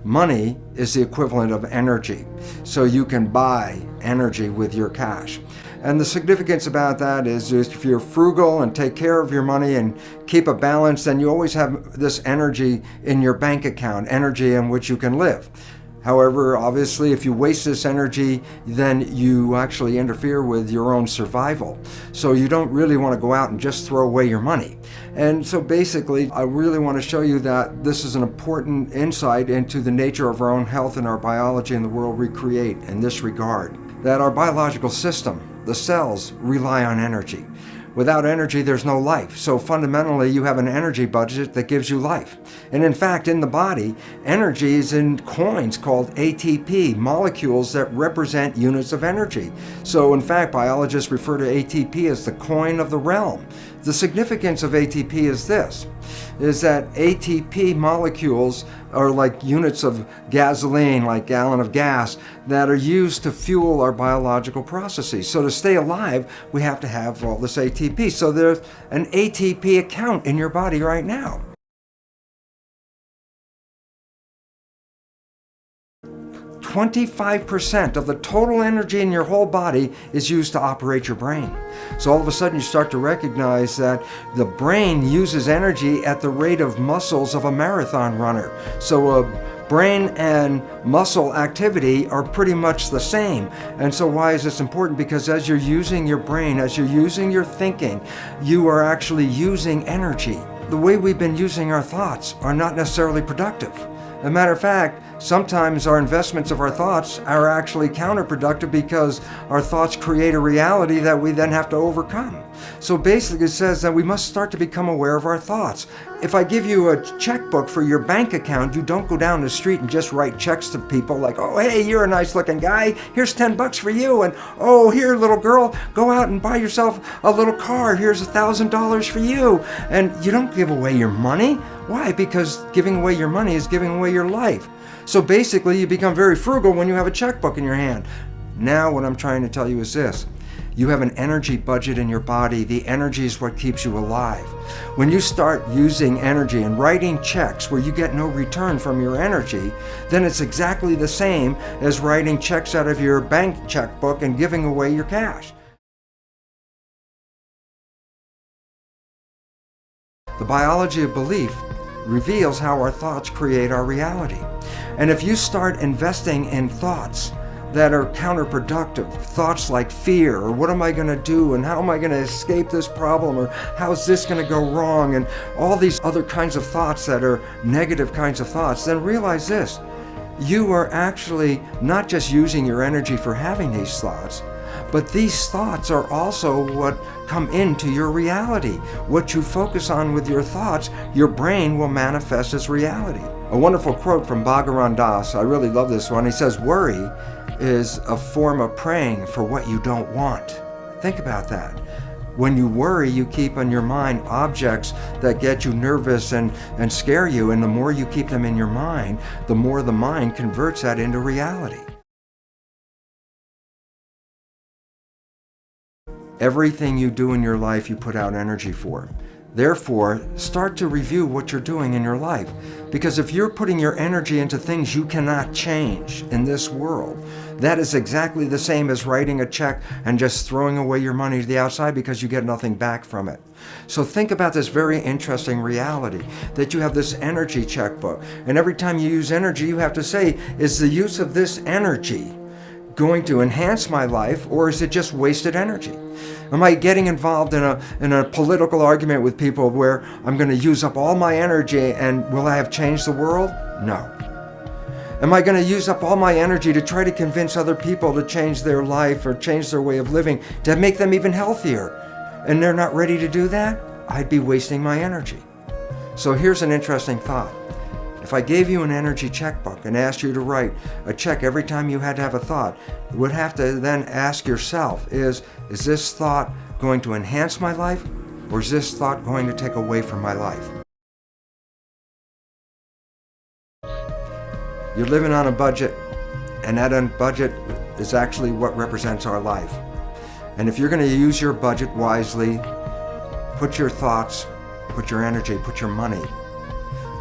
Money is the equivalent of energy, so you can buy energy with your cash. And the significance about that is if you're frugal and take care of your money and keep a balance, then you always have this energy in your bank account, energy in which you can live. However, obviously, if you waste this energy, then you actually interfere with your own survival. So you don't really want to go out and just throw away your money. And so basically, I really want to show you that this is an important insight into the nature of our own health and our biology and the world we create in this regard. That our biological system, the cells, rely on energy. Without energy, there's no life. So fundamentally, you have an energy budget that gives you life. And in fact, in the body, energy is in coins called ATP, molecules that represent units of energy. So in fact, biologists refer to ATP as the coin of the realm. The significance of ATP is this, is that ATP molecules are like units of gasoline, like gallon of gas, that are used to fuel our biological processes. So to stay alive, we have to have all this ATP. So there's an ATP account in your body right now. 25% of the total energy in your whole body is used to operate your brain. So all of a sudden you start to recognize that the brain uses energy at the rate of muscles of a marathon runner. So brain and muscle activity are pretty much the same. And so why is this important? Because as you're using your brain, as you're using your thinking, you are actually using energy. The way we've been using our thoughts are not necessarily productive. As a matter of fact, sometimes our investments of our thoughts are actually counterproductive because our thoughts create a reality that we then have to overcome. So basically it says that we must start to become aware of our thoughts. If I give you a checkbook for your bank account, you don't go down the street and just write checks to people like, oh, hey, you're a nice looking guy, here's $10 for you, and oh, here, little girl, go out and buy yourself a little car, here's $1,000 for you. And you don't give away your money. Why? Because giving away your money is giving away your life. So basically you become very frugal when you have a checkbook in your hand. Now what I'm trying to tell you is this. You have an energy budget in your body. The energy is what keeps you alive. When you start using energy and writing checks where you get no return from your energy, then it's exactly the same as writing checks out of your bank checkbook and giving away your cash. The biology of belief reveals how our thoughts create our reality. And if you start investing in thoughts that are counterproductive, thoughts like fear, or what am I going to do, and how am I going to escape this problem, or how's this going to go wrong, and all these other kinds of thoughts that are negative kinds of thoughts, then realize this. You are actually not just using your energy for having these thoughts, but these thoughts are also what come into your reality. What you focus on with your thoughts, your brain will manifest as reality. A wonderful quote from Bhagavan Das, I really love this one. He says, worry is a form of praying for what you don't want. Think about that. When you worry, you keep on your mind objects that get you nervous and scare you, and the more you keep them in your mind, the more the mind converts that into reality. Everything you do in your life, you put out energy for. Therefore, start to review what you're doing in your life. Because if you're putting your energy into things you cannot change in this world, that is exactly the same as writing a check and just throwing away your money to the outside because you get nothing back from it. So think about this very interesting reality, that you have this energy checkbook. And every time you use energy, you have to say, is the use of this energy going to enhance my life, or is it just wasted energy? Am I getting involved in a political argument with people where I'm going to use up all my energy and will I have changed the world? No. Am I going to use up all my energy to try to convince other people to change their life or change their way of living to make them even healthier, and they're not ready to do that? I'd be wasting my energy. So here's an interesting thought. If I gave you an energy checkbook and asked you to write a check every time you had to have a thought, you would have to then ask yourself, is this thought going to enhance my life, or is this thought going to take away from my life? You're living on a budget, and that budget is actually what represents our life. And if you're going to use your budget wisely, put your thoughts, put your energy, put your money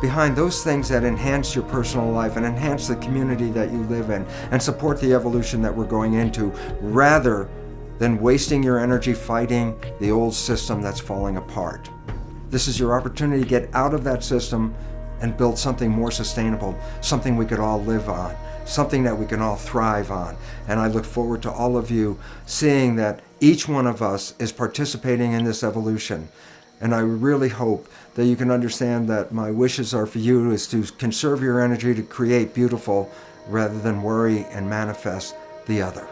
behind those things that enhance your personal life and enhance the community that you live in and support the evolution that we're going into, rather than wasting your energy fighting the old system that's falling apart. This is your opportunity to get out of that system and build something more sustainable, something we could all live on, something that we can all thrive on. And I look forward to all of you seeing that each one of us is participating in this evolution. And I really hope that you can understand that my wishes are for you is to conserve your energy to create beautiful rather than worry and manifest the other.